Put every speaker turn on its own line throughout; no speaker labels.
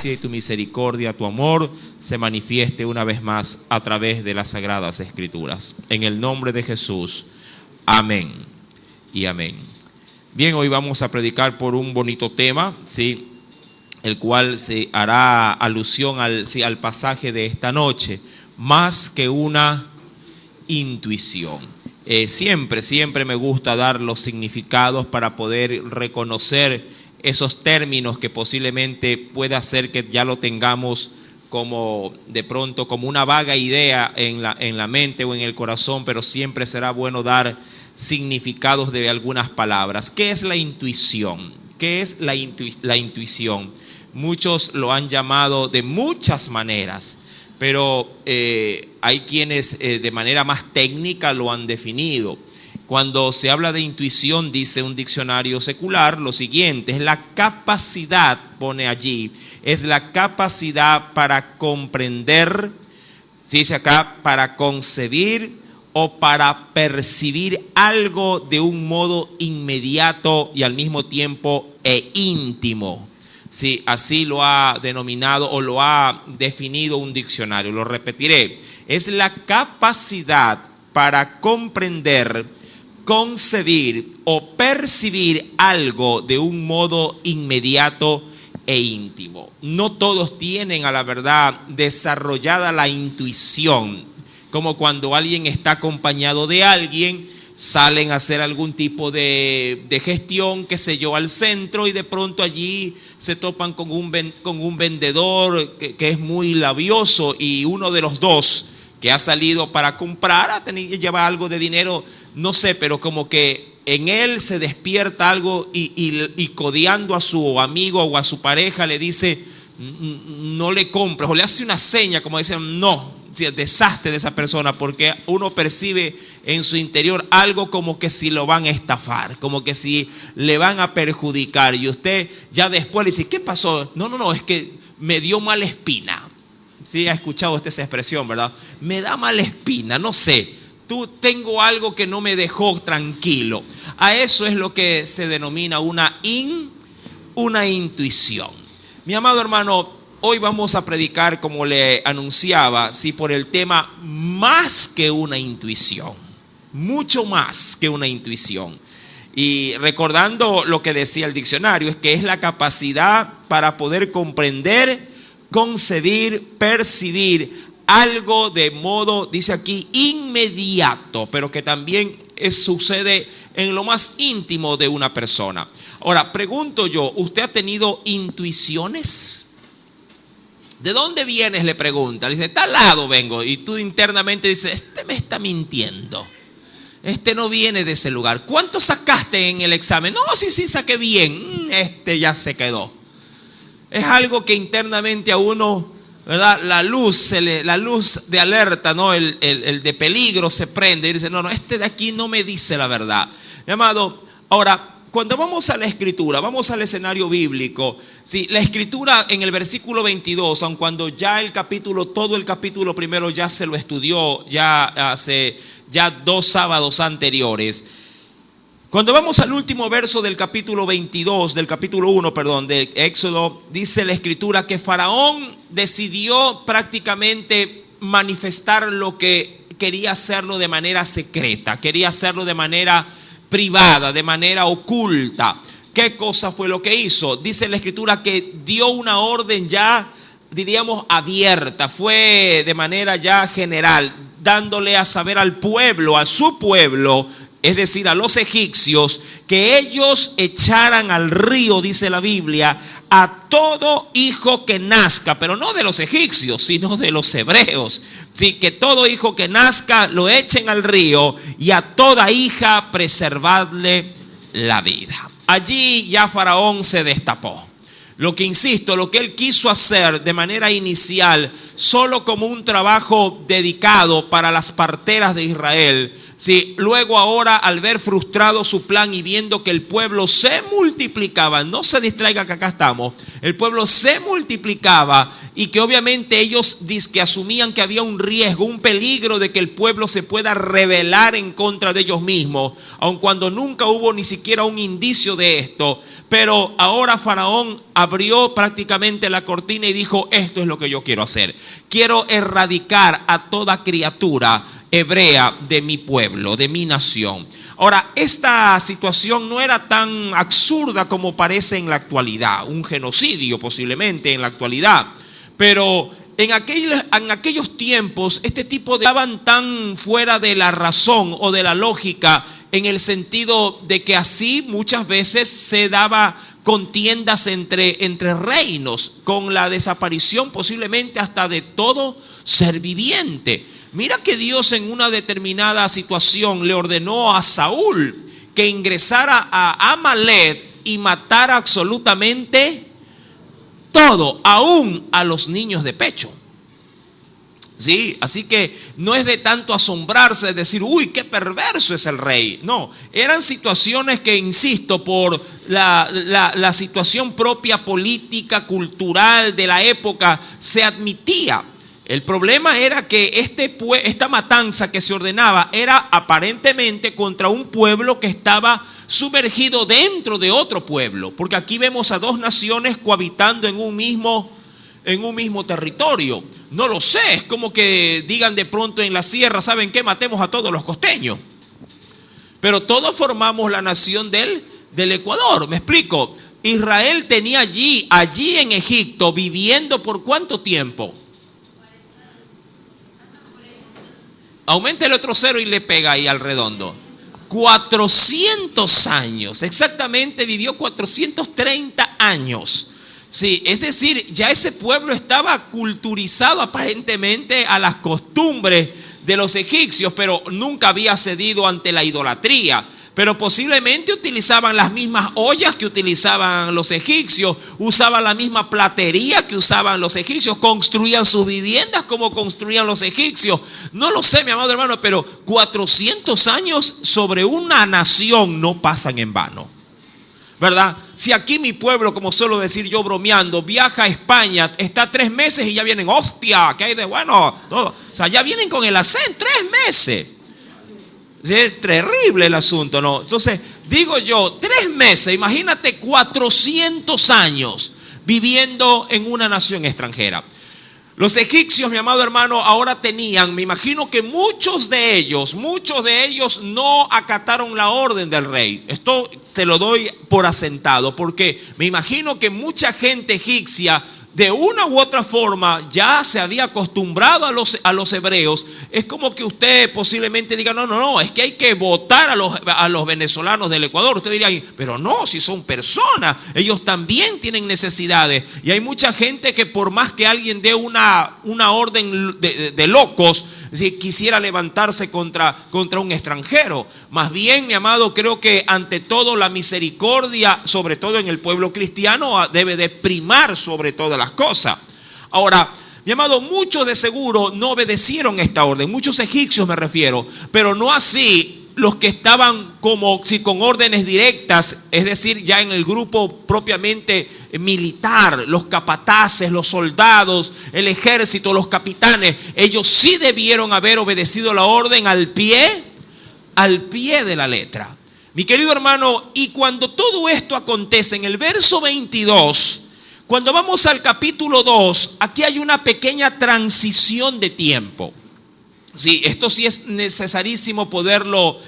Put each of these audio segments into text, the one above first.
gracia y tu misericordia, tu amor, se manifieste una vez más a través de las Sagradas Escrituras. En el nombre de Jesús, amén y amén. Bien, hoy vamos a predicar por un bonito tema, ¿sí?, el cual se hará alusión al pasaje de esta noche, más que una intuición. Siempre me gusta dar los significados para poder reconocer esos términos que posiblemente pueda ser que ya lo tengamos como de pronto como una vaga idea en la mente o en el corazón, pero siempre será bueno dar significados de algunas palabras. ¿Qué es la intuición? ¿Qué es la intuición? Muchos lo han llamado de muchas maneras, pero hay quienes de manera más técnica lo han definido. Cuando se habla de intuición, dice un diccionario secular lo siguiente: es la capacidad, pone allí, es la capacidad para comprender, se dice acá, para concebir o para percibir algo de un modo inmediato y al mismo tiempo íntimo. Sí, así lo ha denominado o lo ha definido un diccionario. Lo repetiré: es la capacidad para comprender, concebir o percibir algo de un modo inmediato e íntimo. No todos tienen, a la verdad, desarrollada la intuición, como cuando alguien está acompañado de alguien, salen a hacer algún tipo de gestión, qué sé yo, al centro, y de pronto allí se topan con un vendedor que es muy labioso, y uno de los dos que ha salido para comprar, lleva algo de dinero, no sé, pero como que en él se despierta algo y codeando a su amigo o a su pareja le dice: no le compres, o le hace una seña como dicen: no, deshazte de esa persona, porque uno percibe en su interior algo como que si lo van a estafar, como que si le van a perjudicar, y usted ya después le dice: ¿qué pasó? No, es que me dio mala espina. Sí, ha escuchado usted esa expresión, ¿verdad? Me da mala espina, no sé, tengo algo que no me dejó tranquilo. A eso es lo que se denomina una intuición. Mi amado hermano, hoy vamos a predicar, como le anunciaba, sí, por el tema más que una intuición, mucho más que una intuición. Y recordando lo que decía el diccionario, es que es la capacidad para poder comprender, concebir, percibir algo de modo, dice aquí, inmediato, pero que también sucede en lo más íntimo de una persona. Ahora, pregunto yo, ¿usted ha tenido intuiciones? ¿De dónde vienes?, le pregunta. Le dice: de tal lado vengo. Y tú internamente dices: este me está mintiendo, este no viene de ese lugar. ¿Cuánto sacaste en el examen? No, sí, saqué bien. Este ya se quedó. Es algo que internamente a uno, ¿verdad?, la luz de alerta, ¿no?, el de peligro se prende y dice: no, este de aquí no me dice la verdad. Mi amado, ahora, cuando vamos a la Escritura, vamos al escenario bíblico, ¿sí? La Escritura en el versículo 22, aun cuando ya todo el capítulo primero ya se lo estudió ya hace 2 sábados anteriores. Cuando vamos al último verso del capítulo 22, del capítulo 1, de Éxodo, dice la Escritura que Faraón decidió prácticamente manifestar lo que quería hacerlo de manera secreta, quería hacerlo de manera privada, de manera oculta. ¿Qué cosa fue lo que hizo? Dice la Escritura que dio una orden ya, diríamos, abierta, fue de manera ya general, dándole a saber al pueblo, a su pueblo, es decir, a los egipcios, que ellos echaran al río, dice la Biblia, a todo hijo que nazca, pero no de los egipcios, sino de los hebreos. Sí, que todo hijo que nazca lo echen al río, y a toda hija preservarle la vida. Allí ya Faraón se destapó. Lo que él quiso hacer de manera inicial, solo como un trabajo dedicado para las parteras de Israel, sí, luego ahora, al ver frustrado su plan y viendo que el pueblo se multiplicaba, no se distraiga que acá estamos, el pueblo se multiplicaba, y que obviamente ellos que asumían que había un riesgo, un peligro de que el pueblo se pueda rebelar en contra de ellos mismos, aun cuando nunca hubo ni siquiera un indicio de esto. Pero ahora Faraón abrió prácticamente la cortina y dijo: esto es lo que yo quiero hacer. Quiero erradicar a toda criatura hebrea de mi pueblo, de mi nación. Ahora, esta situación no era tan absurda como parece en la actualidad, un genocidio posiblemente en la actualidad, pero en aquellos tiempos este tipo de estaban tan fuera de la razón o de la lógica, en el sentido de que así muchas veces se daba contiendas entre reinos, con la desaparición posiblemente hasta de todo ser viviente. Mira que Dios en una determinada situación le ordenó a Saúl que ingresara a Amalek y matara absolutamente todo, aún a los niños de pecho. Sí, así que no es de tanto asombrarse de decir: uy, qué perverso es el rey. No, eran situaciones que, insisto, por la situación propia política, cultural de la época, se admitía. El problema era que esta matanza que se ordenaba era aparentemente contra un pueblo que estaba sumergido dentro de otro pueblo, porque aquí vemos a dos naciones cohabitando en un mismo territorio. No lo sé, es como que digan de pronto en la sierra: ¿saben qué? Matemos a todos los costeños. Pero todos formamos la nación del Ecuador. ¿Me explico? Israel tenía allí en Egipto, viviendo ¿por cuánto tiempo? Aumente el otro cero y le pega ahí al redondo. 400 años, exactamente vivió 430 años. Sí, es decir, ya ese pueblo estaba culturizado aparentemente a las costumbres de los egipcios, pero nunca había cedido ante la idolatría. Pero posiblemente utilizaban las mismas ollas que utilizaban los egipcios, usaban la misma platería que usaban los egipcios, construían sus viviendas como construían los egipcios. No lo sé, mi amado hermano, pero 400 años sobre una nación no pasan en vano, ¿verdad? Si aquí mi pueblo, como suelo decir yo bromeando, viaja a España, está 3 meses y ya vienen: hostia, ¿qué hay de bueno? Todo. O sea, ya vienen con el acento, 3 meses. Es terrible el asunto, ¿no? Entonces, digo yo, 3 meses, imagínate 400 años viviendo en una nación extranjera. Los egipcios, mi amado hermano, ahora tenían, me imagino que muchos de ellos no acataron la orden del rey. Esto te lo doy por asentado, porque me imagino que mucha gente egipcia, de una u otra forma, ya se había acostumbrado a los hebreos. Es como que usted posiblemente diga: no, es que hay que votar a los venezolanos del Ecuador. Usted diría: pero no, si son personas, ellos también tienen necesidades. Y hay mucha gente que, por más que alguien dé una orden de locos, si quisiera levantarse contra un extranjero. Más bien, mi amado, creo que ante todo la misericordia, sobre todo en el pueblo cristiano, debe de primar sobre todas las cosas. Ahora, mi amado, muchos de seguro no obedecieron esta orden, muchos egipcios me refiero, pero no así los que estaban como si con órdenes directas, es decir, ya en el grupo propiamente militar, los capataces, los soldados, el ejército, los capitanes. Ellos sí debieron haber obedecido la orden al pie de la letra. Mi querido hermano, y cuando todo esto acontece en el verso 22, cuando vamos al capítulo 2, aquí hay una pequeña transición de tiempo. Sí, esto sí es necesarísimo poderlo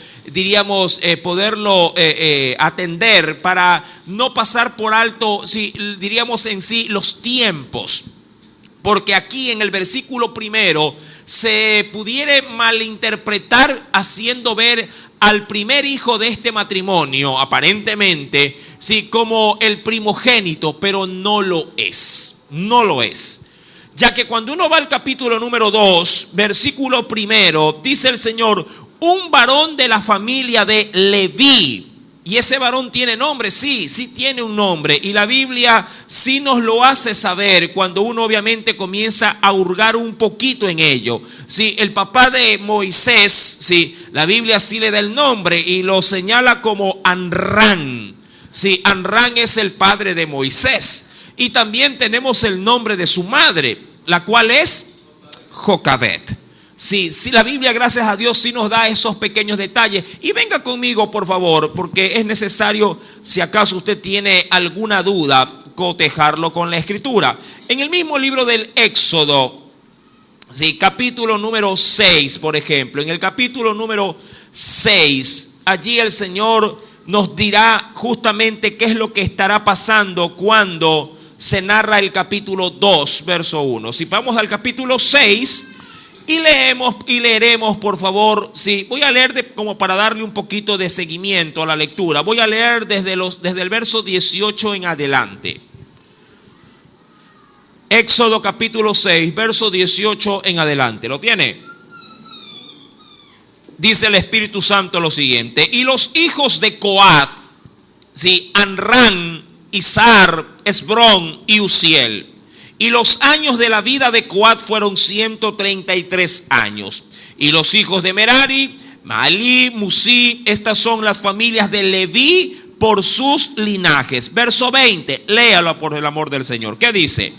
atender para no pasar por alto, sí, diríamos en sí, los tiempos. Porque aquí en el versículo 1 se pudiera malinterpretar haciendo ver al primer hijo de este matrimonio, aparentemente, sí, como el primogénito, pero no lo es. Ya que cuando uno va al capítulo número 2, versículo 1, dice el Señor: un varón de la familia de Leví. Y ese varón tiene nombre, sí tiene un nombre. Y la Biblia sí nos lo hace saber cuando uno obviamente comienza a hurgar un poquito en ello. Sí, el papá de Moisés, sí, la Biblia sí le da el nombre y lo señala como Amram. Sí, Amram es el padre de Moisés. Y también tenemos el nombre de su madre, la cual es Jocabet. Sí, la Biblia, gracias a Dios, sí nos da esos pequeños detalles. Y venga conmigo, por favor, porque es necesario, si acaso usted tiene alguna duda, cotejarlo con la Escritura. En el mismo libro del Éxodo, sí, capítulo número 6, por ejemplo, en el capítulo número 6, allí el Señor nos dirá justamente qué es lo que estará pasando cuando se narra el capítulo 2, verso 1. Si vamos al capítulo 6 y leeremos, por favor, sí, voy a leer como para darle un poquito de seguimiento a la lectura. Voy a leer desde el verso 18 en adelante. Éxodo capítulo 6, verso 18 en adelante. ¿Lo tiene? Dice el Espíritu Santo lo siguiente: y los hijos de Coat, sí, Amram, Izhar, Esbrón y Uziel. Y los años de la vida de Coat fueron 133 años. Y los hijos de Merari, Mahli, Musi, estas son las familias de Leví por sus linajes. Verso 20, léalo por el amor del Señor. ¿Qué dice?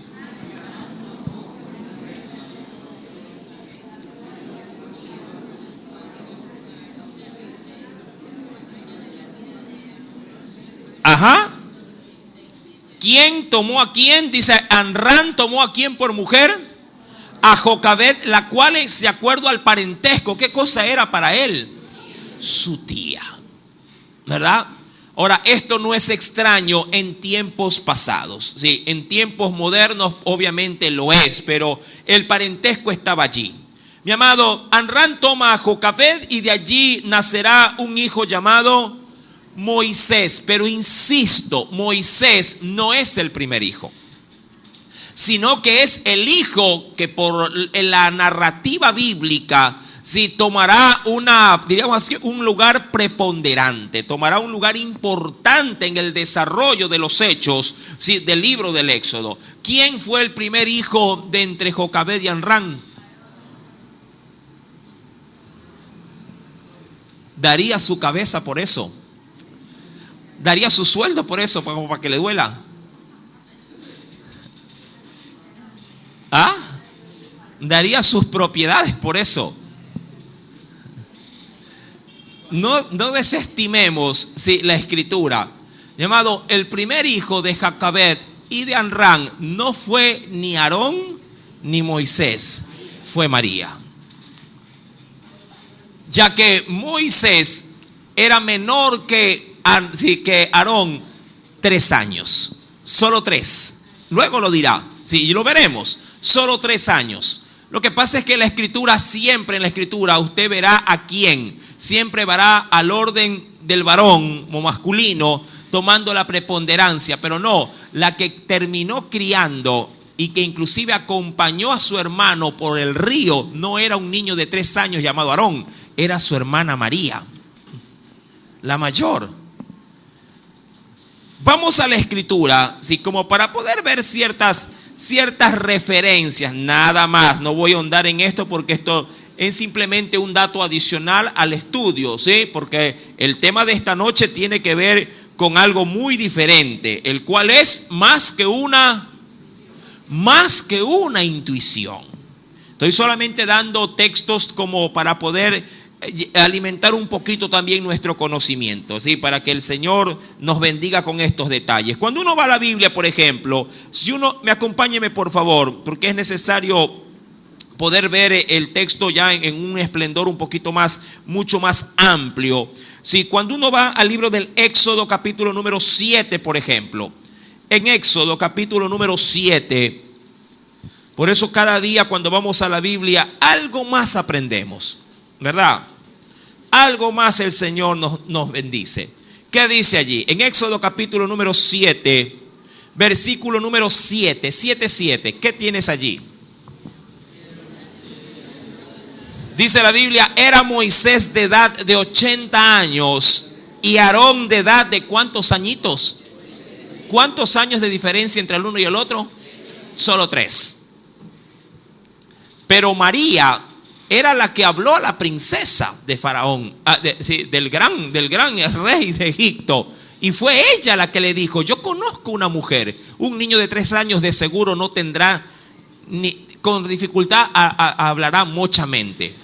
Ajá. ¿Quién tomó a quién? Dice, Amram tomó a quién por mujer. A Jocabed, la cual es de acuerdo al parentesco. ¿Qué cosa era para él? Su tía. ¿Verdad? Ahora, esto no es extraño en tiempos pasados. Sí, en tiempos modernos obviamente lo es, pero el parentesco estaba allí. Mi amado, Amram toma a Jocabed y de allí nacerá un hijo llamado Moisés. Pero insisto, Moisés no es el primer hijo, sino que es el hijo que por la narrativa bíblica sí tomará diríamos así, un lugar preponderante, tomará un lugar importante en el desarrollo de los hechos, sí, del libro del Éxodo. ¿Quién fue el primer hijo de entre Jocabed y Amram? Daría su cabeza por eso. Daría su sueldo por eso, como para que le duela. ¿Ah? Daría sus propiedades por eso. No desestimemos la Escritura. Llamado, el primer hijo de Jocabed y de Amram no fue ni Aarón ni Moisés, fue María. Ya que Moisés era menor que Aarón 3 años, solo 3. Luego lo dirá, sí, y lo veremos, solo 3 años. Lo que pasa es que la Escritura, siempre en la Escritura, usted verá a quién, siempre verá al orden del varón o masculino tomando la preponderancia, pero no, la que terminó criando y que inclusive acompañó a su hermano por el río, no era un niño de 3 años llamado Aarón, era su hermana María, la mayor. Vamos a la Escritura, sí, como para poder ver ciertas referencias, nada más. No voy a ahondar en esto porque esto es simplemente un dato adicional al estudio, ¿sí? Porque el tema de esta noche tiene que ver con algo muy diferente, el cual es más que una intuición. Estoy solamente dando textos como para poder alimentar un poquito también nuestro conocimiento, ¿sí? Para que el Señor nos bendiga con estos detalles. Cuando uno va a la Biblia, por ejemplo, acompáñeme por favor, porque es necesario poder ver el texto ya en un esplendor un poquito mucho más amplio. Sí, cuando uno va al libro del Éxodo capítulo número 7, por ejemplo, en Éxodo capítulo número 7, por eso cada día cuando vamos a la Biblia algo más aprendemos, ¿verdad? Algo más el Señor nos bendice. ¿Qué dice allí? En Éxodo capítulo número 7, versículo número 7, 7. ¿Qué tienes allí? Dice la Biblia, era Moisés de edad de 80 años y Aarón de edad de ¿cuántos añitos? ¿Cuántos años de diferencia entre el uno y el otro? Solo 3. Pero María era la que habló a la princesa de Faraón, del gran rey de Egipto. Y fue ella la que le dijo, yo conozco una mujer, un niño de 3 años de seguro no tendrá, con dificultad hablará muchamente.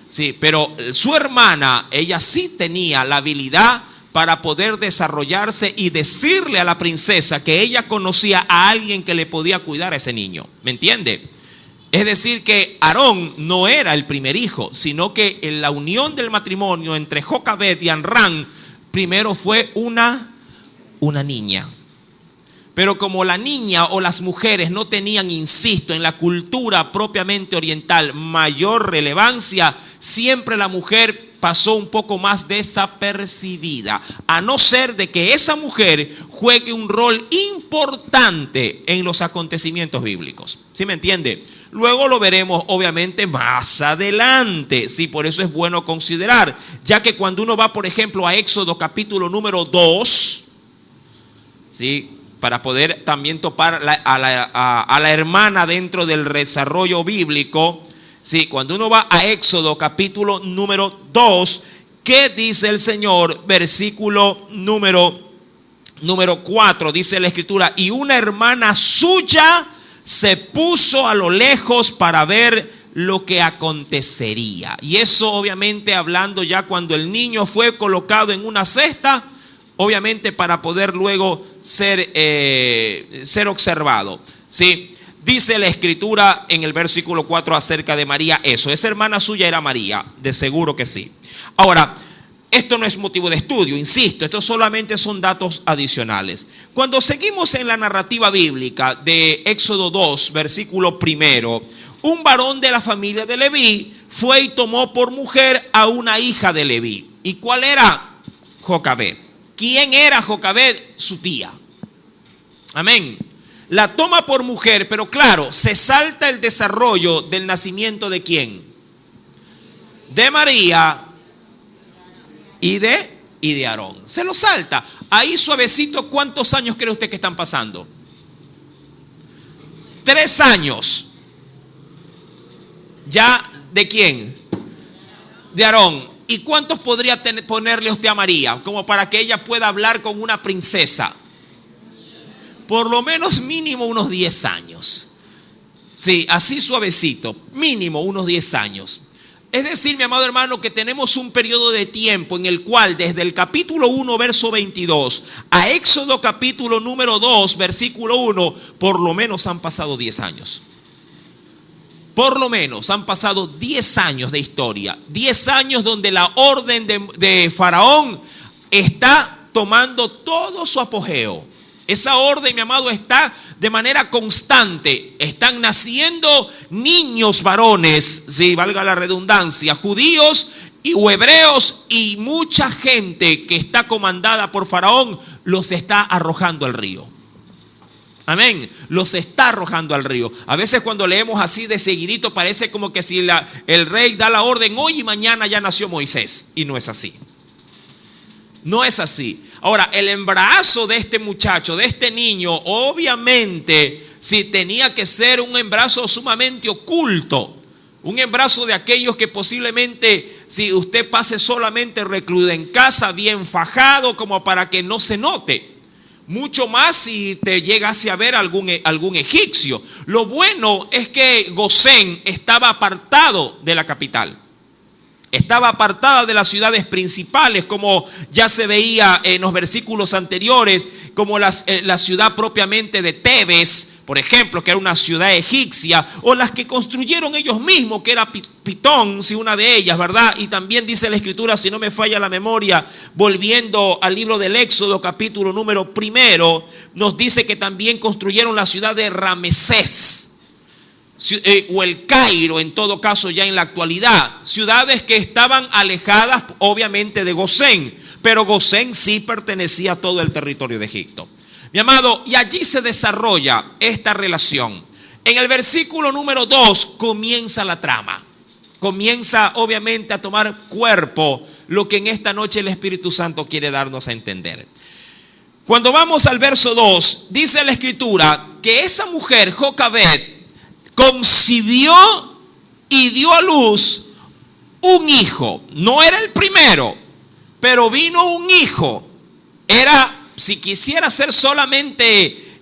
Sí, pero su hermana, ella sí tenía la habilidad para poder desarrollarse y decirle a la princesa que ella conocía a alguien que le podía cuidar a ese niño. ¿Me entiende? Es decir, que Aarón no era el primer hijo, sino que en la unión del matrimonio entre Jocabed y Amram, primero fue una niña. Pero como la niña o las mujeres no tenían, insisto, en la cultura propiamente oriental mayor relevancia, siempre la mujer pasó un poco más desapercibida, a no ser de que esa mujer juegue un rol importante en los acontecimientos bíblicos. ¿Sí me entiende? Luego lo veremos obviamente más adelante. Sí, por eso es bueno considerar, ya que cuando uno va, por ejemplo, a Éxodo capítulo número 2, ¿sí?, para poder también topar a la hermana dentro del desarrollo bíblico. Sí, cuando uno va a Éxodo capítulo número 2, ¿qué dice el Señor? Versículo número 4, dice la Escritura: y una hermana suya se puso a lo lejos para ver lo que acontecería. Y eso obviamente hablando ya cuando el niño fue colocado en una cesta, obviamente para poder luego ser observado. ¿Sí? Dice la Escritura en el versículo 4 acerca de María eso. Esa hermana suya era María, de seguro que sí. Ahora, esto no es motivo de estudio, insisto, estos solamente son datos adicionales. Cuando seguimos en la narrativa bíblica de Éxodo 2, versículo 1, un varón de la familia de Leví fue y tomó por mujer a una hija de Leví. ¿Y cuál era? Jocabed. ¿Quién era Jocabed? Su tía. Amén. La toma por mujer, pero claro, se salta el desarrollo del nacimiento de ¿quién? De María y de Aarón. Se lo salta. Ahí suavecito, ¿cuántos años cree usted que están pasando? 3 años. ¿Ya de quién? De Aarón. ¿Y cuántos podría ponerle usted a María? Como para que ella pueda hablar con una princesa. Por lo menos mínimo unos 10 años. Sí, así suavecito. Mínimo unos 10 años. Es decir, mi amado hermano, que tenemos un periodo de tiempo en el cual desde el capítulo 1, verso 22, a Éxodo capítulo número 2, versículo 1, por lo menos han pasado 10 años. Por lo menos han pasado 10 años de historia. 10 años donde la orden de Faraón está tomando todo su apogeo. Esa orden, mi amado, está de manera constante. Están naciendo niños varones, si valga la redundancia, judíos o hebreos, y mucha gente que está comandada por Faraón los está arrojando al río. Amén. Los está arrojando al río. A veces cuando leemos así de seguidito parece como que si el rey da la orden hoy y mañana ya nació Moisés. Y no es así. No es así. Ahora, el embarazo de este muchacho, de este niño, obviamente sí tenía que ser un embarazo sumamente oculto. Un embarazo de aquellos que posiblemente si usted pase solamente recluido en casa, bien fajado, como para que no se note. Mucho más si te llegase a ver algún egipcio. Lo bueno es que Gosén estaba apartado de la capital. Estaba apartada de las ciudades principales, como ya se veía en los versículos anteriores, como la ciudad propiamente de Tebes, por ejemplo, que era una ciudad egipcia, o las que construyeron ellos mismos, que era Pitón, sí, una de ellas, ¿verdad? Y también dice la Escritura, si no me falla la memoria, volviendo al libro del Éxodo, capítulo número 1, nos dice que también construyeron la ciudad de Ramesés, o el Cairo, en todo caso ya en la actualidad, ciudades que estaban alejadas obviamente de Gosén, pero Gosén sí pertenecía a todo el territorio de Egipto. Mi amado, y allí se desarrolla esta relación. En el versículo número 2 comienza la trama. Comienza obviamente a tomar cuerpo lo que en esta noche el Espíritu Santo quiere darnos a entender. Cuando vamos al verso 2, dice la Escritura que esa mujer, Jocabed, concibió y dio a luz un hijo. No era el primero, pero vino un hijo. Era, si quisiera ser solamente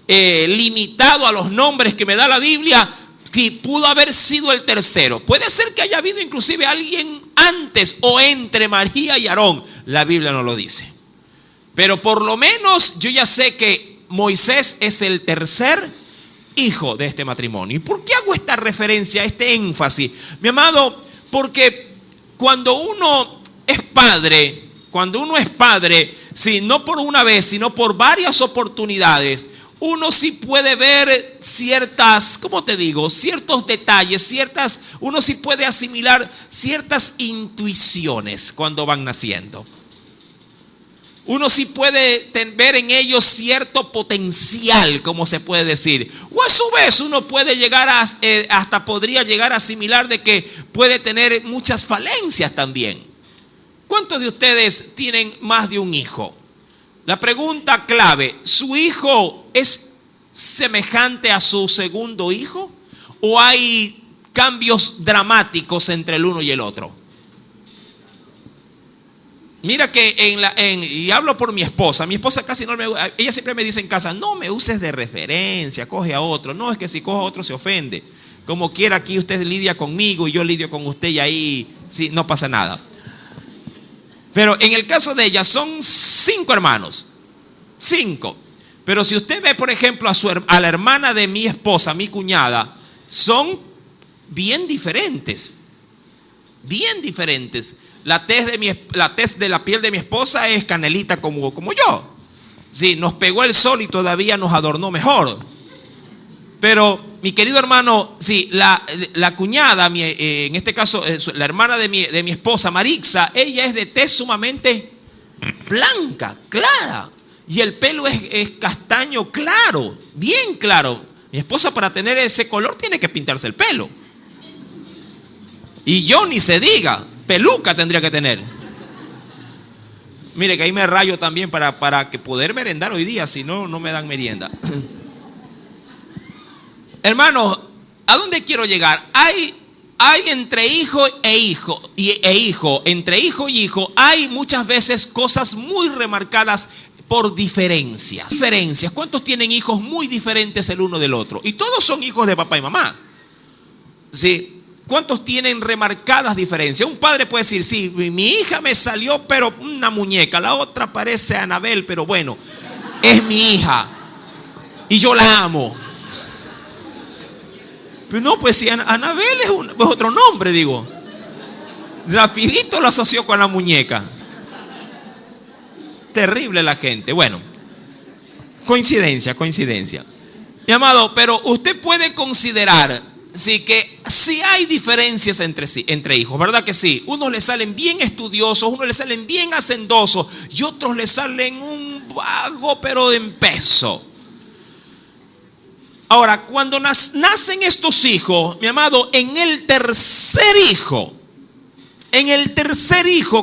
limitado a los nombres que me da la Biblia, que pudo haber sido el tercero. Puede ser que haya habido inclusive alguien antes o entre María y Aarón. La Biblia no lo dice. Pero por lo menos yo ya sé que Moisés es el tercer hijo de este matrimonio. ¿Y por qué hago esta referencia, este énfasis? Mi amado, porque cuando uno es padre, sí, no por una vez, sino por varias oportunidades, uno sí puede ver ciertas, ¿cómo te digo? Ciertos detalles, uno sí puede asimilar ciertas intuiciones cuando van naciendo. Uno sí puede ver en ellos cierto potencial, como se puede decir. O a su vez uno puede llegar hasta podría llegar a asimilar de que puede tener muchas falencias también. ¿Cuántos de ustedes tienen más de un hijo? La pregunta clave, ¿su hijo es semejante a su segundo hijo? ¿O hay cambios dramáticos entre el uno y el otro? Mira que y hablo por mi esposa casi no ella siempre me dice en casa, no me uses de referencia, coge a otro. No, es que si coge a otro se ofende. Como quiera, aquí usted lidia conmigo y yo lidio con usted y ahí sí, no pasa nada. Pero en el caso de ella son 5 hermanos. 5. Pero si usted ve, por ejemplo, a la hermana de mi esposa, mi cuñada, son bien diferentes. Bien diferentes. La tez de la piel de mi esposa es canelita como yo. Sí, nos pegó el sol y todavía nos adornó mejor. Pero, mi querido hermano, sí, la cuñada, en este caso, la hermana de mi esposa, Marixa, ella es de tez sumamente blanca, clara. Y el pelo es castaño claro, bien claro. Mi esposa, para tener ese color, tiene que pintarse el pelo. Y yo ni se diga. Peluca tendría que tener. Mire que ahí me rayo también para que poder merendar hoy día, si no, no me dan merienda. Hermanos, ¿a dónde quiero llegar? Hay entre hijo e hijo, entre hijo y hijo, hay muchas veces cosas muy remarcadas por diferencias. ¿Cuántos tienen hijos muy diferentes el uno del otro? Y todos son hijos de papá y mamá. Sí. ¿Cuántos tienen remarcadas diferencias? Un padre puede decir, sí, mi hija me salió pero una muñeca, la otra parece Anabel, pero bueno, es mi hija y yo la amo. Pero no, pues si Anabel es otro nombre, digo. Rapidito lo asoció con la muñeca. Terrible la gente. Bueno, coincidencia. Mi amado, pero usted puede considerar sí, que sí hay diferencias entre hijos, ¿verdad que sí? Unos le salen bien estudiosos, unos le salen bien hacendosos y otros le salen un vago pero en peso. Ahora, cuando nacen estos hijos, mi amado, en el tercer hijo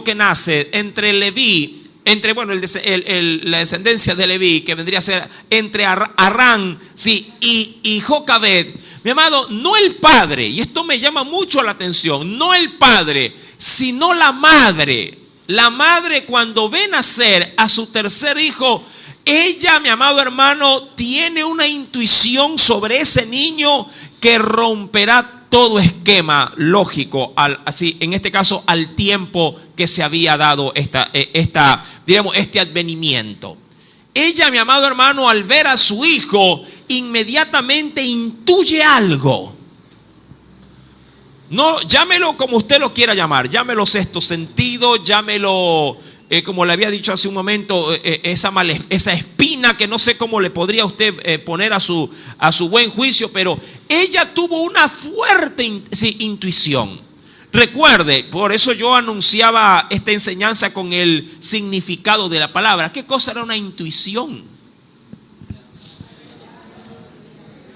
que nace entre Leví, la descendencia de Leví, que vendría a ser entre Arán, sí, y Jocabed, mi amado, no el padre, y esto me llama mucho la atención, no el padre, sino la madre. La madre, cuando ve nacer a su tercer hijo, ella, mi amado hermano, tiene una intuición sobre ese niño que romperá todo esquema lógico, en este caso al tiempo que se había dado este advenimiento. Ella, mi amado hermano, al ver a su hijo, inmediatamente intuye algo. No, llámelo como usted lo quiera llamar, llámelo sexto sentido, llámelo, como le había dicho hace un momento, esa espina que no sé cómo le podría usted poner a su buen juicio, pero ella tuvo una fuerte intuición. Recuerde, por eso yo anunciaba esta enseñanza con el significado de la palabra. ¿Qué cosa era una intuición?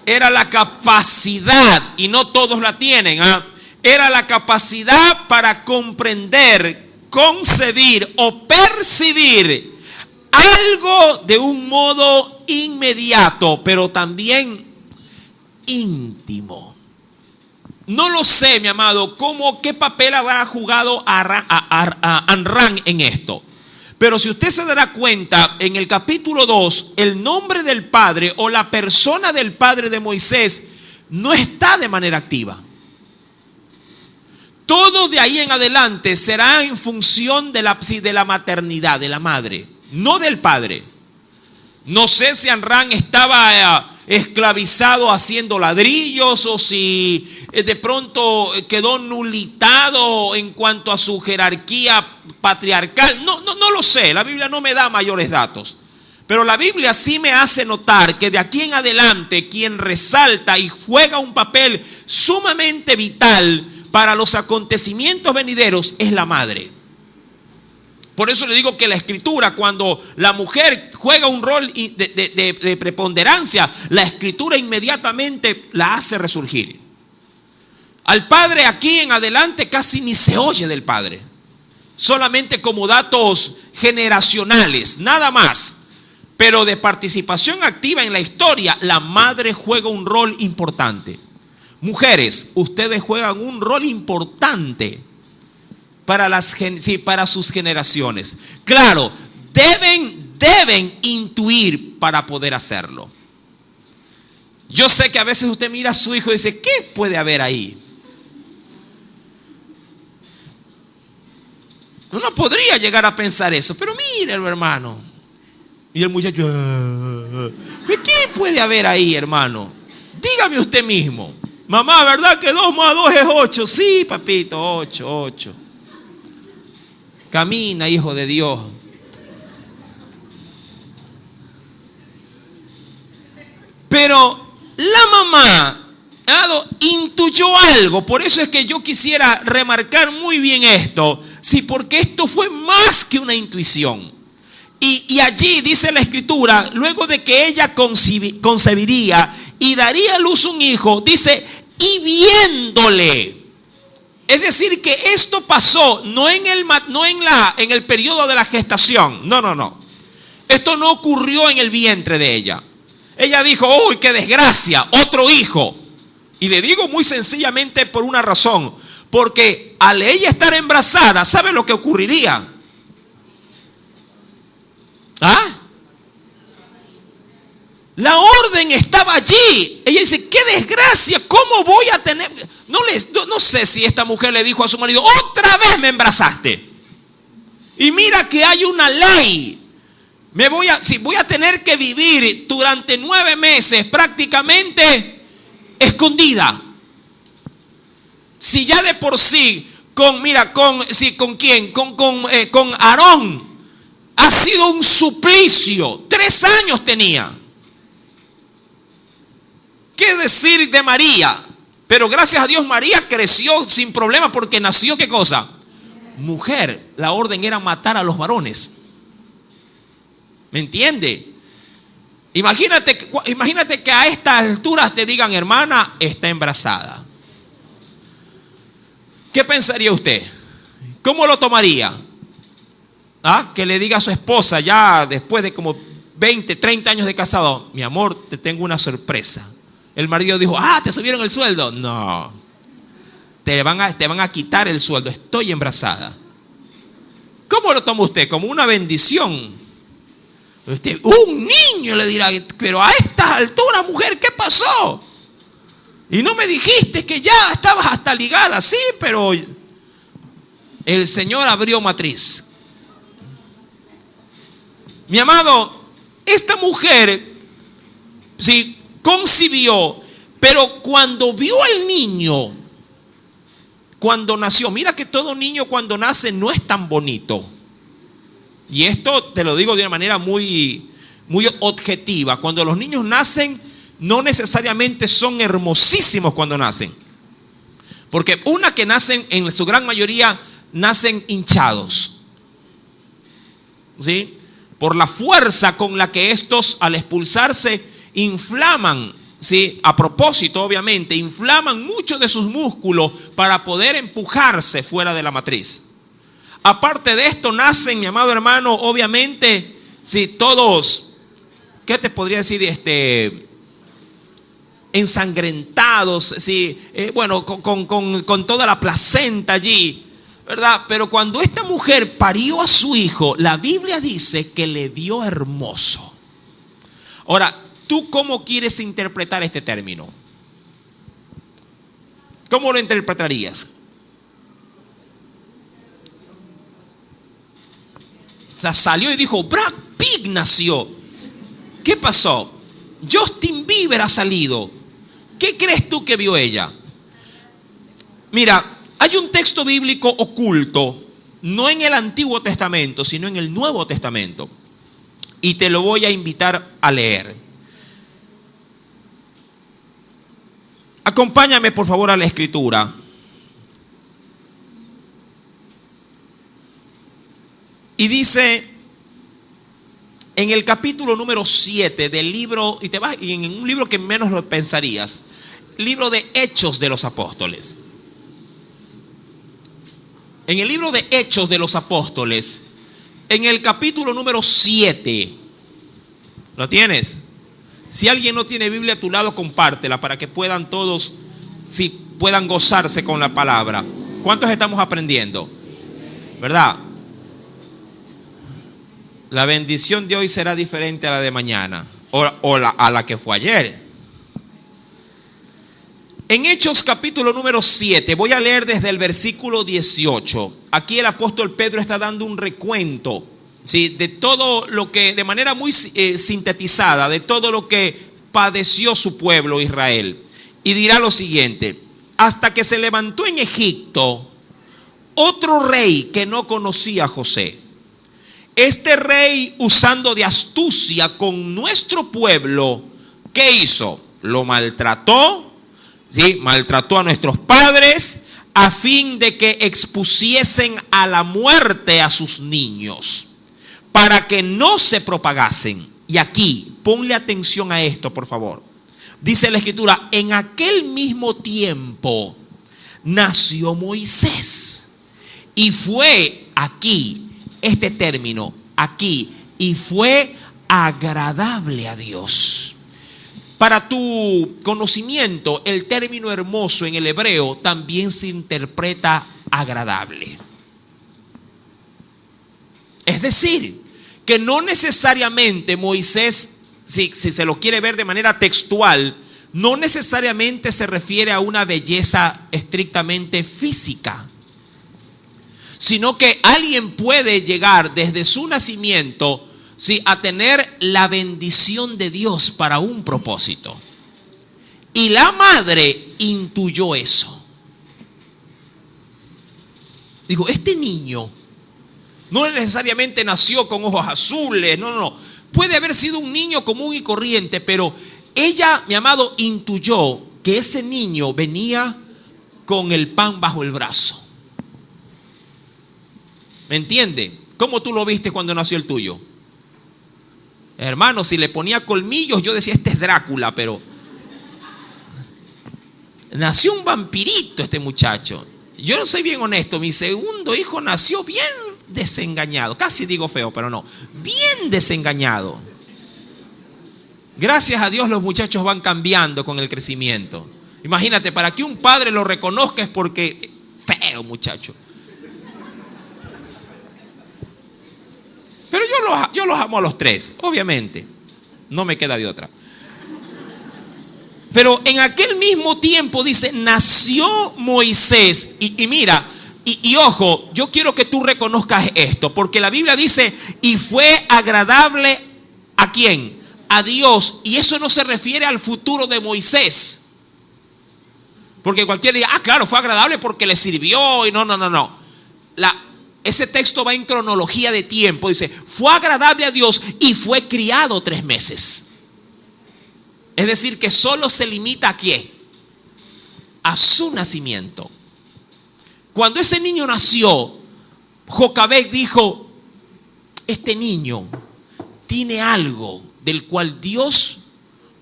Era la capacidad, y no todos la tienen, era la capacidad para comprender, concebir o percibir algo de un modo inmediato, pero también íntimo. No lo sé, mi amado, qué papel habrá jugado Amram en esto. Pero si usted se dará cuenta, en el capítulo 2, el nombre del padre o la persona del padre de Moisés no está de manera activa. Todo de ahí en adelante será en función de la maternidad, de la madre. no del padre. No sé si Amram estaba esclavizado haciendo ladrillos o si de pronto quedó nulitado en cuanto a su jerarquía patriarcal. No lo sé, la Biblia no me da mayores datos. Pero la Biblia sí me hace notar que de aquí en adelante quien resalta y juega un papel sumamente vital para los acontecimientos venideros es la madre. Por eso le digo que la Escritura, cuando la mujer juega un rol de preponderancia, la Escritura inmediatamente la hace resurgir. Al padre aquí en adelante casi ni se oye del padre. Solamente como datos generacionales, nada más. Pero de participación activa en la historia, la madre juega un rol importante. Mujeres, ustedes juegan un rol importante para sus generaciones. Claro, deben intuir para poder hacerlo. Yo sé que a veces usted mira a su hijo y dice, ¿qué puede haber ahí? Uno podría llegar a pensar eso, pero mírelo, hermano. Y el muchacho, ¿qué puede haber ahí, hermano? Dígame usted mismo. Mamá, ¿verdad que 2 más 2 es 8? Sí, papito, 8. Camina, hijo de Dios. Pero la mamá intuyó algo. Por eso es que yo quisiera remarcar muy bien esto. Sí, porque esto fue más que una intuición. Y allí dice la Escritura, luego de que ella concebiría y daría a luz un hijo, dice, y viéndole. Es decir, que esto pasó no en el periodo de la gestación. No. Esto no ocurrió en el vientre de ella. Ella dijo, uy, qué desgracia, otro hijo. Y le digo muy sencillamente por una razón. Porque al ella estar embarazada, ¿sabe lo que ocurriría? La orden estaba allí. Ella dice, qué desgracia, ¿cómo voy a tener? No sé si esta mujer le dijo a su marido, otra vez me embarazaste. Y mira que hay una ley. Voy a tener que vivir durante 9 meses prácticamente escondida. Si ya de por sí, ¿con quién? Con Aarón. Ha sido un suplicio. 3 años tenía. ¿Qué decir de María? Pero gracias a Dios María creció sin problema porque nació, ¿qué cosa? Mujer. La orden era matar a los varones. ¿Me entiende? Imagínate que a estas alturas te digan, hermana, está embarazada. ¿Qué pensaría usted? ¿Cómo lo tomaría? Que le diga a su esposa ya después de como 20, 30 años de casado, mi amor, te tengo una sorpresa. El marido dijo, ¿te subieron el sueldo? No, te van a quitar el sueldo, estoy embarazada. ¿Cómo lo toma usted? Como una bendición. Un niño le dirá, pero a estas alturas, mujer, ¿qué pasó? Y no me dijiste que ya estabas hasta ligada. Sí, pero el Señor abrió matriz. Mi amado, esta mujer concibió, pero cuando vio al niño, cuando nació, mira que todo niño cuando nace no es tan bonito. Y esto te lo digo de una manera muy, muy objetiva. Cuando los niños nacen, no necesariamente son hermosísimos cuando nacen. Porque que nacen, en su gran mayoría, nacen hinchados. ¿Sí? Por la fuerza con la que estos al expulsarse inflaman, ¿sí? A propósito obviamente, inflaman muchos de sus músculos para poder empujarse fuera de la matriz. Aparte de esto nacen, mi amado hermano, obviamente, ¿sí? Todos, ¿qué te podría decir? Ensangrentados, ¿sí? Con toda la placenta allí, ¿verdad? Pero cuando esta mujer parió a su hijo, la Biblia dice que le dio hermoso. Ahora, ¿tú cómo quieres interpretar este término? ¿Cómo lo interpretarías?
sea, salió y dijo, Brad Pitt nació. ¿Qué pasó? Justin Bieber ha salido. ¿Qué crees tú que vio ella? Mira, hay un texto bíblico oculto, no en el Antiguo Testamento, sino en el Nuevo Testamento. Y te lo voy a invitar a leer. Acompáñame por favor a la escritura. Y dice en el capítulo número 7 del libro, y en un libro que menos lo pensarías, libro de Hechos de los Apóstoles. En el libro de Hechos de los Apóstoles, en el capítulo número 7, ¿lo tienes? Si alguien no tiene Biblia a tu lado, compártela para que puedan todos, puedan gozarse con la palabra. ¿Cuántos estamos aprendiendo? ¿Verdad? La bendición de hoy será diferente a la de mañana a la que fue ayer. En Hechos capítulo número 7, voy a leer desde el versículo 18. Aquí el apóstol Pedro está dando un recuento, ¿sí?, de todo lo que, de manera muy sintetizada, de todo lo que padeció su pueblo Israel. Y dirá lo siguiente: hasta que se levantó en Egipto otro rey que no conocía a José. Este rey, usando de astucia con nuestro pueblo, ¿qué hizo? Lo maltrató, ¿sí? Maltrató a nuestros padres a fin de que expusiesen a la muerte a sus niños, para que no se propagasen. Y aquí, ponle atención a esto, por favor. Dice la Escritura, en aquel mismo tiempo nació Moisés. Y fue aquí, este término, aquí, y fue agradable a Dios. Para tu conocimiento, el término hermoso en el hebreo también se interpreta agradable. Es decir, que no necesariamente Moisés, si se lo quiere ver de manera textual, no necesariamente se refiere a una belleza estrictamente física, sino que alguien puede llegar desde su nacimiento, ¿sí?, a tener la bendición de Dios para un propósito. Y la madre intuyó eso. Digo, este niño no necesariamente nació con ojos azules, no. Puede haber sido un niño común y corriente, pero ella, mi amado, intuyó que ese niño venía con el pan bajo el brazo. ¿Me entiende? ¿Cómo tú lo viste cuando nació el tuyo? Hermano, si le ponía colmillos, yo decía, este es Drácula, pero nació un vampirito este muchacho. Yo no soy bien honesto, mi segundo hijo nació bien desengañado, casi digo feo, pero no, bien desengañado. Gracias a Dios los muchachos van cambiando con el crecimiento. Imagínate, para que un padre lo reconozca es porque feo muchacho. Pero yo los amo a los tres, obviamente. No me queda de otra. Pero en aquel mismo tiempo dice, nació Moisés. Y mira, y ojo, yo quiero que tú reconozcas esto, porque la Biblia dice, y fue agradable ¿a quién? A Dios. Y eso no se refiere al futuro de Moisés. Porque cualquiera diga, claro, fue agradable porque le sirvió. Y no. Ese texto va en cronología de tiempo. Dice, fue agradable a Dios y fue criado 3 meses. Es decir, que solo se limita ¿a qué? A su nacimiento. Cuando ese niño nació, Jocabed dijo, este niño tiene algo del cual Dios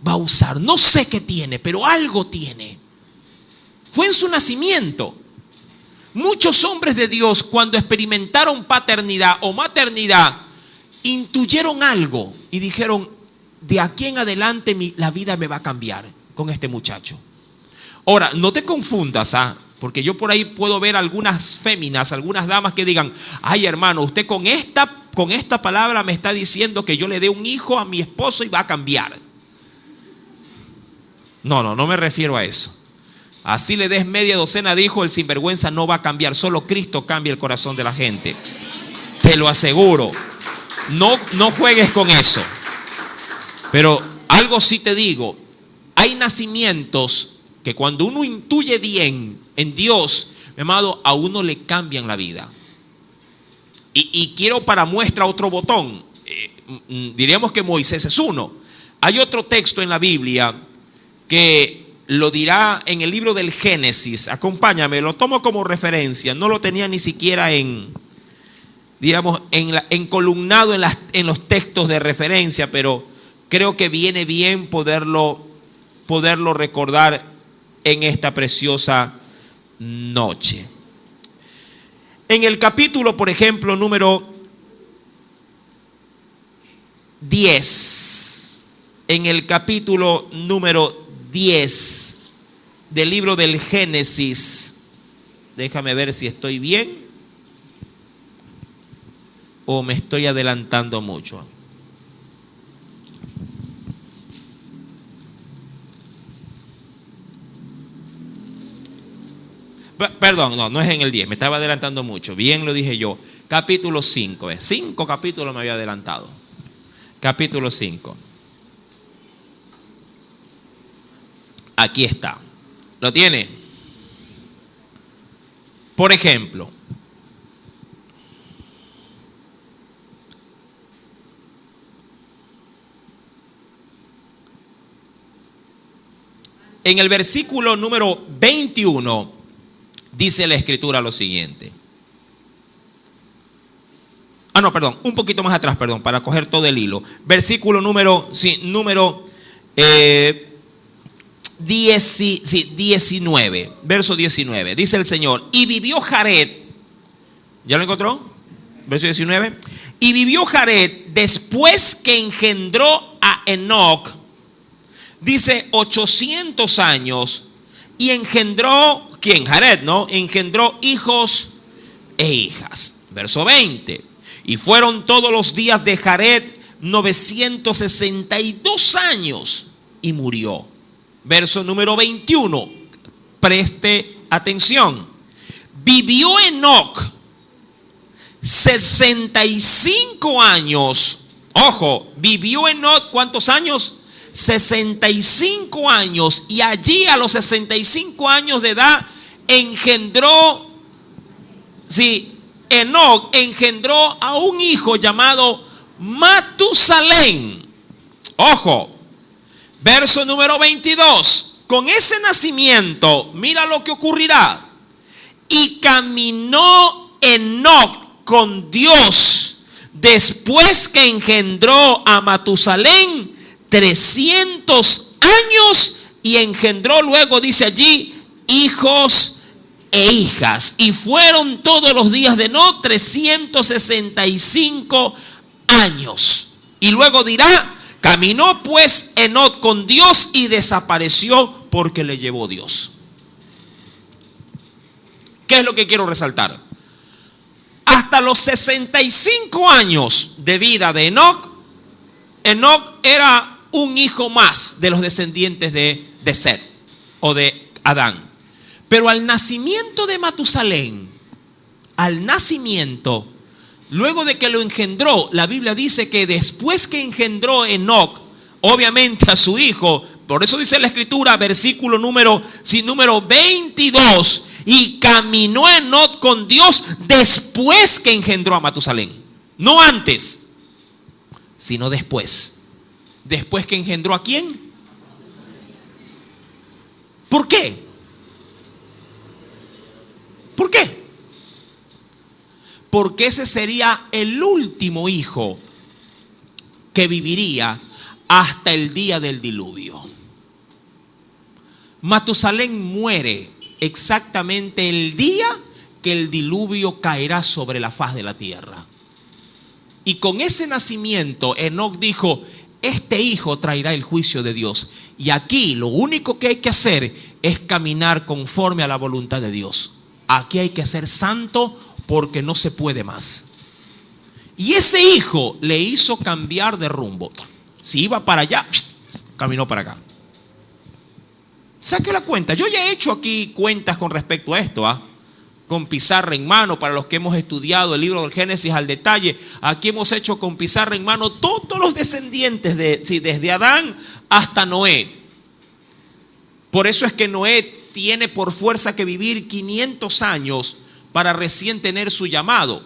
va a usar. No sé qué tiene, pero algo tiene. Fue en su nacimiento. Muchos hombres de Dios, cuando experimentaron paternidad o maternidad, intuyeron algo y dijeron, de aquí en adelante la vida me va a cambiar con este muchacho. Ahora, no te confundas, porque yo por ahí puedo ver algunas féminas, algunas damas que digan, ay hermano, usted con esta palabra me está diciendo que yo le dé un hijo a mi esposo y va a cambiar. No me refiero a eso. Así le des media docena de hijos, el sinvergüenza no va a cambiar. Solo Cristo cambia el corazón de la gente. Te lo aseguro. No juegues con eso. Pero algo sí te digo, hay nacimientos que cuando uno intuye bien en Dios, mi amado, a uno le cambian la vida. Y quiero para muestra otro botón. Diríamos que Moisés es uno. Hay otro texto en la Biblia que lo dirá en el libro del Génesis. Acompáñame, lo tomo como referencia. No lo tenía ni siquiera encolumnado en los textos de referencia, pero creo que viene bien poderlo recordar en esta preciosa noche. En el capítulo, por ejemplo, número 10, en el capítulo número 10 del libro del Génesis, déjame ver si estoy bien o me estoy adelantando mucho. Perdón, no es en el 10, me estaba adelantando mucho. Bien lo dije yo. Capítulo 5, 5 capítulos me había adelantado. Capítulo 5. Aquí está. ¿Lo tiene? Por ejemplo, en el versículo número 21 dice la Escritura lo siguiente. Un poquito más atrás, para coger todo el hilo. Versículo número 19, verso 19. Dice el Señor, y vivió Jared. ¿Ya lo encontró? Verso 19. Y vivió Jared después que engendró a Enoc. Dice 800 años. Y engendró, ¿quién? Jared, ¿no? Engendró hijos e hijas. Verso 20. Y fueron todos los días de Jared 962 años y murió. Verso número 21. Preste atención. Vivió Enoc 65 años. Ojo, vivió Enoc, ¿cuántos años? 65 años. Y allí a los 65 años de edad engendró, Enoc engendró a un hijo llamado Matusalén. Ojo, verso número 22. Con ese nacimiento, mira lo que ocurrirá. Y caminó Enoc con Dios después que engendró a Matusalén 300 años y engendró luego, dice allí, hijos e hijas. Y fueron todos los días de Enoc 365 años. Y luego dirá, caminó pues Enoc con Dios y desapareció porque le llevó Dios. ¿Qué es lo que quiero resaltar? Hasta los 65 años de vida de Enoc, Enoc era un hijo más de los descendientes de Set o de Adán. Pero al nacimiento de Matusalén, luego de que lo engendró, la Biblia dice que después que engendró Enoc, obviamente a su hijo, por eso dice la Escritura, versículo número 22, y caminó Enoc con Dios después que engendró a Matusalén. No antes, sino después. ¿Después que engendró a quién? ¿Por qué? ¿Por qué? Porque ese sería el último hijo que viviría hasta el día del diluvio. Matusalén muere exactamente el día que el diluvio caerá sobre la faz de la tierra. Y con ese nacimiento, Enoc dijo, este hijo traerá el juicio de Dios. Y aquí lo único que hay que hacer es caminar conforme a la voluntad de Dios. Aquí hay que ser santo porque no se puede más. Y ese hijo le hizo cambiar de rumbo. Si iba para allá, caminó para acá. Saque la cuenta. Yo ya he hecho aquí cuentas con respecto a esto, con pizarra en mano. Para los que hemos estudiado el libro del Génesis al detalle, aquí hemos hecho con pizarra en mano todos los descendientes desde Adán hasta Noé. Por eso es que Noé tiene por fuerza que vivir 500 años para recién tener su llamado,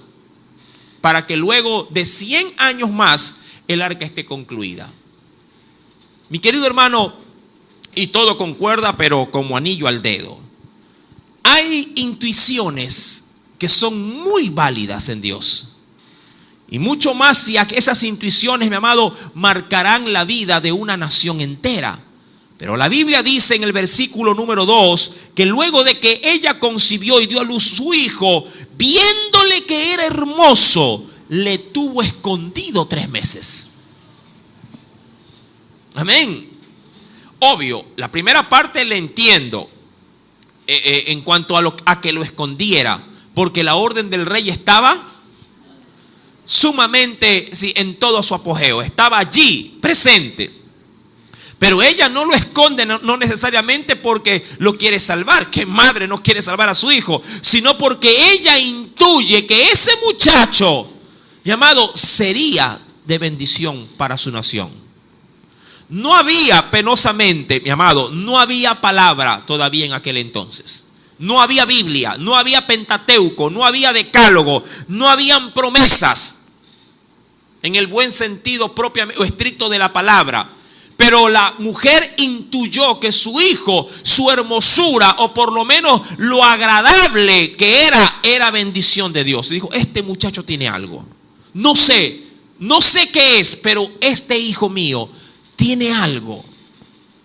para que luego de 100 años más el arca esté concluida. Mi querido hermano, y todo concuerda, pero como anillo al dedo. Hay intuiciones que son muy válidas en Dios. Y mucho más si esas intuiciones, mi amado, marcarán la vida de una nación entera. Pero la Biblia dice en el versículo número 2 que luego de que ella concibió y dio a luz su hijo, viéndole que era hermoso, le tuvo escondido 3 meses. Amén. Obvio, la primera parte le entiendo en cuanto a que lo escondiera, porque la orden del rey estaba sumamente, en todo su apogeo, estaba allí presente. Pero ella no lo esconde, no necesariamente porque lo quiere salvar, que madre no quiere salvar a su hijo, sino porque ella intuye que ese muchacho, mi amado, sería de bendición para su nación. No había, penosamente, mi amado, no había palabra todavía en aquel entonces. No había Biblia, no había Pentateuco, no había decálogo, no habían promesas en el buen sentido propiamente o estricto de la palabra. Pero la mujer intuyó que su hijo, su hermosura, o por lo menos lo agradable que era bendición de Dios. Dijo, este muchacho tiene algo. No sé qué es, pero este hijo mío tiene algo.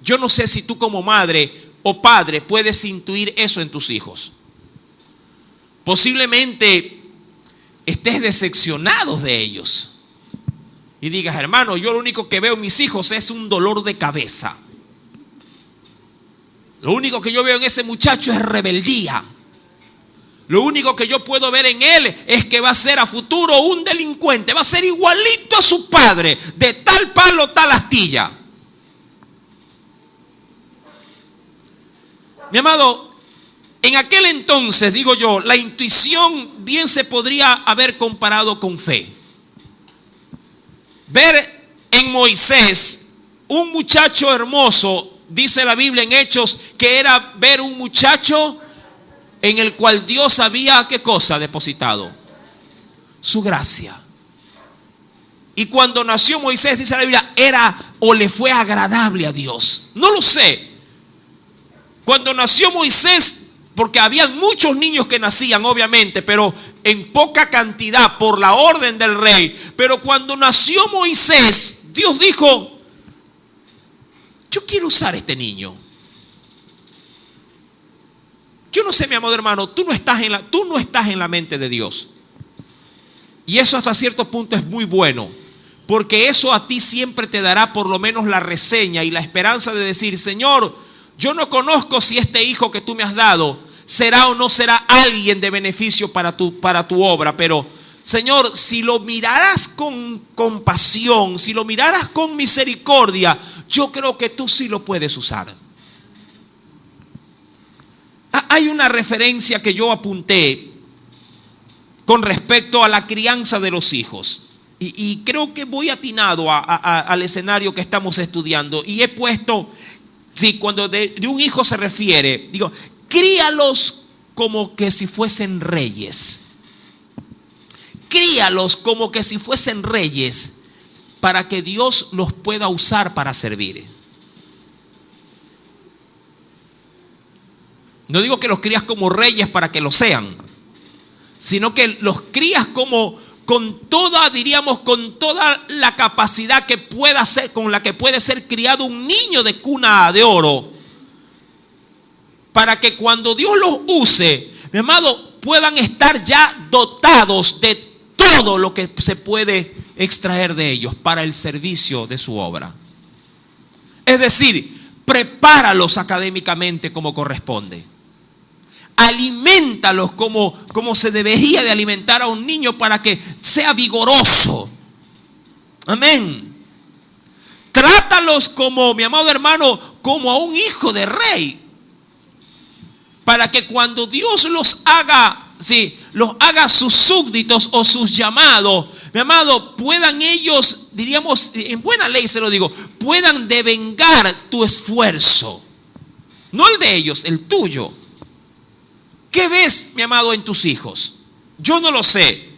Yo no sé si tú como madre o padre puedes intuir eso en tus hijos. Posiblemente estés decepcionado de ellos. Y digas, hermano, yo lo único que veo en mis hijos es un dolor de cabeza. Lo único que yo veo en ese muchacho es rebeldía. Lo único que yo puedo ver en él es que va a ser a futuro un delincuente. Va a ser igualito a su padre, de tal palo, tal astilla. Mi amado, en aquel entonces, digo yo, la intuición bien se podría haber comparado con fe. Ver en Moisés un muchacho hermoso, dice la Biblia en Hechos, que era ver un muchacho en el cual Dios había, ¿qué cosa? Depositado su gracia. Y cuando nació Moisés, dice la Biblia, era o le fue agradable a Dios. No lo sé. Cuando nació Moisés, porque había muchos niños que nacían, obviamente, pero en poca cantidad por la orden del rey. Pero cuando nació Moisés, Dios dijo, yo quiero usar a este niño. Yo no sé, mi amado hermano, tú no estás en la mente de Dios. Y eso hasta cierto punto es muy bueno, porque eso a ti siempre te dará por lo menos la reseña y la esperanza de decir, Señor, yo no conozco si este hijo que tú me has dado será o no será alguien de beneficio para tu obra, pero Señor, si lo mirarás con compasión, si lo mirarás con misericordia, yo creo que tú sí lo puedes usar. Hay una referencia que yo apunté con respecto a la crianza de los hijos. Y creo que voy atinado al escenario que estamos estudiando. Y he puesto, sí, cuando de un hijo se refiere, digo, críalos como que si fuesen reyes. Críalos como que si fuesen reyes para que Dios los pueda usar para servir. No digo que los crías como reyes para que lo sean, sino que los crías como con toda la capacidad que pueda ser, con la que puede ser criado un niño de cuna de oro, para que cuando Dios los use, mi amado, puedan estar ya dotados de todo lo que se puede extraer de ellos para el servicio de su obra. Es decir, prepáralos académicamente como corresponde. Alimentalos como se debería de alimentar a un niño para que sea vigoroso. Amén. Trátalos como, mi amado hermano, como a un hijo de rey, para que cuando Dios los haga los haga sus súbditos o sus llamados, mi amado, puedan ellos, diríamos, en buena ley se lo digo, puedan devengar tu esfuerzo. No el de ellos, el tuyo. ¿Qué ves, mi amado, en tus hijos? Yo no lo sé.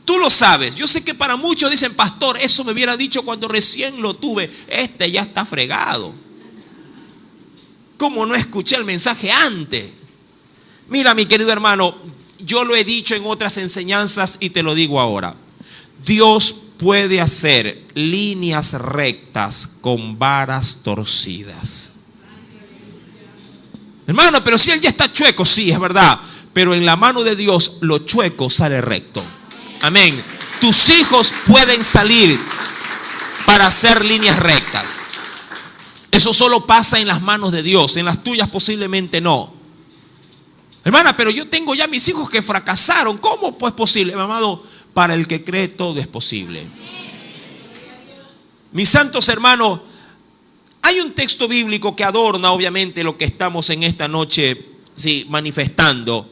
Tú lo sabes. Yo sé que para muchos dicen, pastor, eso me hubiera dicho cuando recién lo tuve. Este ya está fregado. ¿Cómo no escuché el mensaje antes? Mira, mi querido hermano, yo lo he dicho en otras enseñanzas y te lo digo ahora. Dios puede hacer líneas rectas con varas torcidas. Hermano, pero si él ya está chueco, sí, es verdad. Pero en la mano de Dios, lo chueco sale recto. Amén. Tus hijos pueden salir para hacer líneas rectas. Eso solo pasa en las manos de Dios. En las tuyas posiblemente no. Hermana, pero yo tengo ya mis hijos que fracasaron. ¿Cómo pues posible? Amado, para el que cree todo es posible. Mis santos hermanos, hay un texto bíblico que adorna obviamente lo que estamos en esta noche manifestando.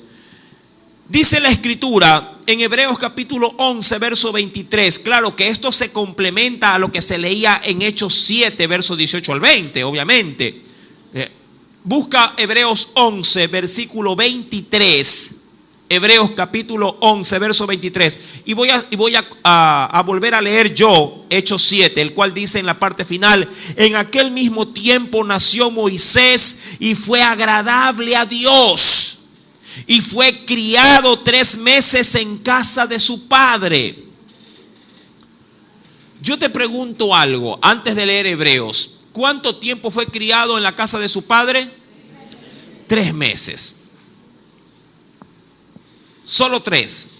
Dice la Escritura en Hebreos capítulo 11, verso 23. Claro que esto se complementa a lo que se leía en Hechos 7, verso 18 al 20, obviamente. Busca Hebreos 11, versículo 23. Hebreos capítulo 11, verso 23. Y voy a volver a leer yo Hechos 7, el cual dice en la parte final: en aquel mismo tiempo nació Moisés y fue agradable a Dios. Y fue criado 3 meses en casa de su padre. Yo te pregunto algo antes de leer Hebreos. ¿Cuánto tiempo fue criado en la casa de su padre? 3 meses. Solo 3.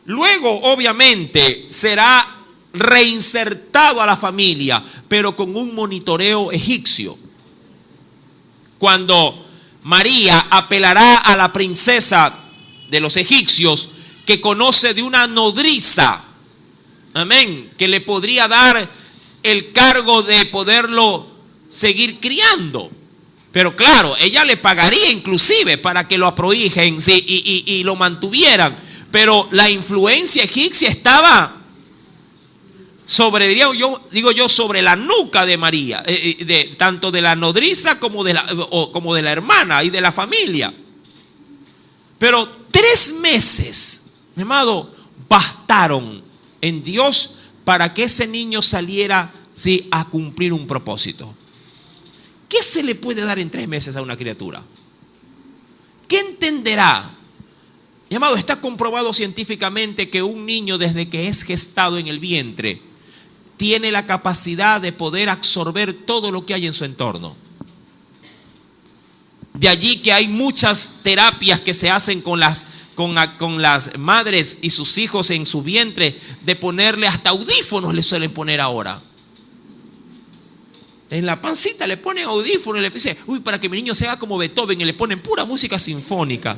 Luego, obviamente, será reinsertado a la familia, pero con un monitoreo egipcio. Cuando María apelará a la princesa de los egipcios, que conoce de una nodriza, amén, que le podría dar el cargo de poderlo seguir criando. Pero claro, ella le pagaría inclusive para que lo aprohijen y lo mantuvieran. Pero la influencia egipcia estaba sobre, sobre la nuca de María, tanto de la nodriza como de la hermana y de la familia. Pero 3 meses, mi amado, bastaron en Dios para que ese niño saliera a cumplir un propósito. ¿Qué se le puede dar en 3 meses a una criatura? ¿Qué entenderá? Mi amado, está comprobado científicamente que un niño, desde que es gestado en el vientre, tiene la capacidad de poder absorber todo lo que hay en su entorno. De allí que hay muchas terapias que se hacen con las madres y sus hijos en su vientre, de ponerle hasta audífonos le suelen poner ahora. En la pancita le ponen audífonos y le dicen, para que mi niño sea como Beethoven, y le ponen pura música sinfónica.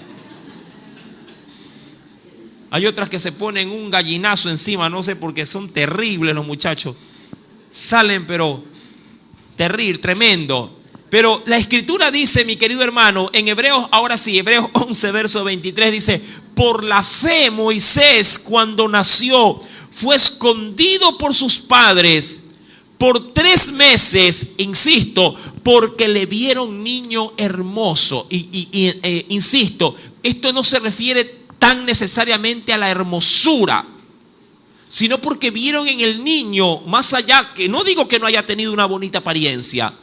Hay otras que se ponen un gallinazo encima, no sé, porque son terribles los muchachos. Salen, pero terrible, tremendo. Pero la Escritura dice, mi querido hermano, en Hebreos, ahora sí, Hebreos 11, verso 23, dice: por la fe Moisés, cuando nació, fue escondido por sus padres por 3 meses, insisto, porque le vieron niño hermoso. Insisto, esto no se refiere tan necesariamente a la hermosura, sino porque vieron en el niño, más allá, que no digo que no haya tenido una bonita apariencia,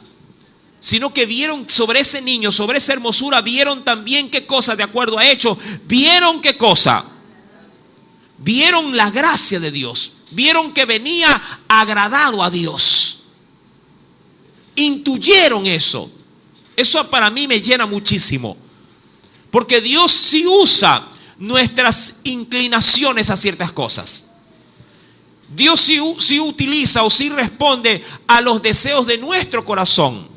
sino que vieron sobre ese niño, sobre esa hermosura, vieron también qué cosa, de acuerdo a Hechos, vieron qué cosa, vieron la gracia de Dios, vieron que venía agradado a Dios, intuyeron eso. Eso para mí me llena muchísimo, porque Dios sí usa nuestras inclinaciones a ciertas cosas. Dios sí utiliza o sí responde a los deseos de nuestro corazón.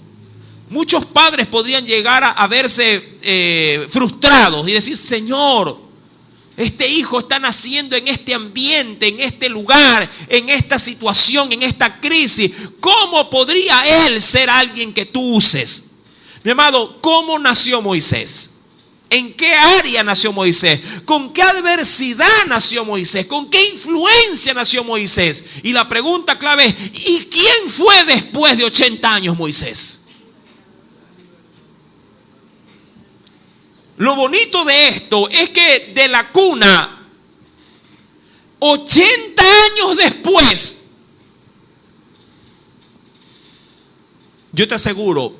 Muchos padres podrían llegar a verse frustrados y decir: Señor, este hijo está naciendo en este ambiente, en este lugar, en esta situación, en esta crisis. ¿Cómo podría él ser alguien que tú uses? Mi amado, ¿cómo nació Moisés? ¿En qué área nació Moisés? ¿Con qué adversidad nació Moisés? ¿Con qué influencia nació Moisés? Y la pregunta clave es, ¿y quién fue después de 80 años Moisés? Lo bonito de esto es que de la cuna, 80 años después, yo te aseguro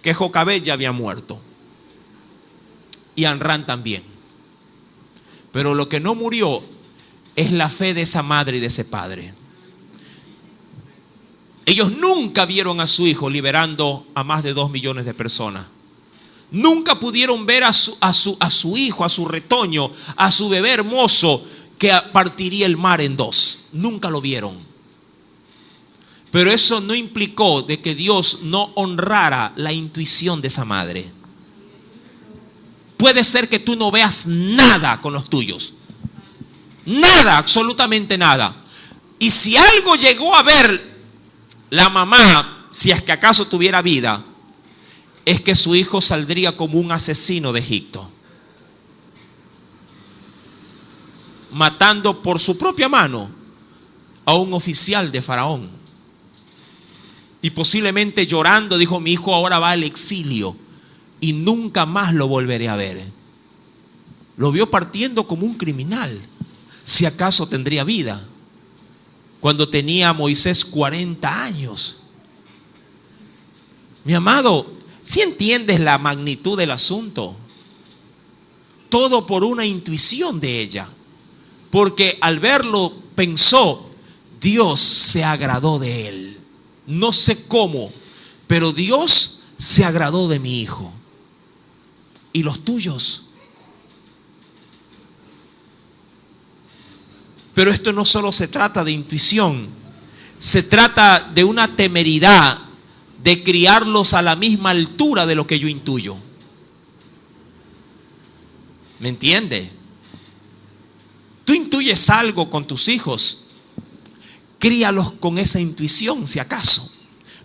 que Jocabed ya había muerto. Y Amram también. Pero lo que no murió es la fe de esa madre y de ese padre. Ellos nunca vieron a su hijo liberando a más de 2 millones de personas. Nunca pudieron ver a su hijo, a su retoño, a su bebé hermoso que partiría el mar en 2. Nunca lo vieron. Pero eso no implicó de que Dios no honrara la intuición de esa madre. Puede ser que tú no veas nada con los tuyos. Nada, absolutamente nada. Y si algo llegó a ver la mamá, si es que acaso tuviera vida, es que su hijo saldría como un asesino de Egipto, matando por su propia mano a un oficial de Faraón. Y posiblemente llorando dijo, mi hijo ahora va al exilio y nunca más lo volveré a ver. Lo vio partiendo como un criminal. Si acaso tendría vida. Cuando tenía Moisés 40 años. Mi amado, ¿sí entiendes la magnitud del asunto? Todo por una intuición de ella. Porque al verlo pensó, Dios se agradó de él. No sé cómo, pero Dios se agradó de mi hijo. ¿Y los tuyos? Pero esto no solo se trata de intuición, se trata de una temeridad de criarlos a la misma altura de lo que yo intuyo. ¿Me entiende? Tú intuyes algo con tus hijos, críalos con esa intuición si acaso.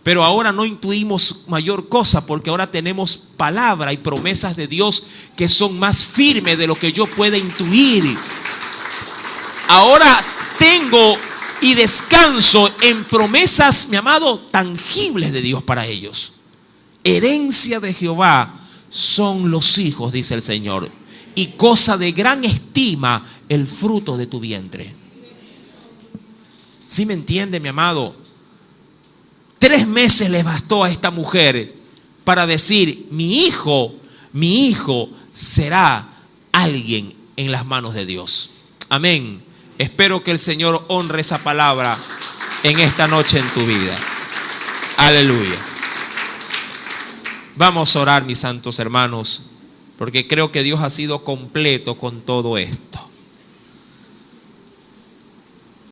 Pero ahora no intuimos mayor cosa porque ahora tenemos palabra y promesas de Dios que son más firmes de lo que yo pueda intuir. Ahora tengo y descanso en promesas, mi amado, tangibles de Dios para ellos. Herencia de Jehová son los hijos, dice el Señor, y cosa de gran estima el fruto de tu vientre. ¿Sí me entiende, mi amado? 3 meses le bastó a esta mujer para decir, mi hijo será alguien en las manos de Dios. Amén. Espero que el Señor honre esa palabra en esta noche en tu vida. Aleluya. Vamos a orar, mis santos hermanos, porque creo que Dios ha sido completo con todo esto.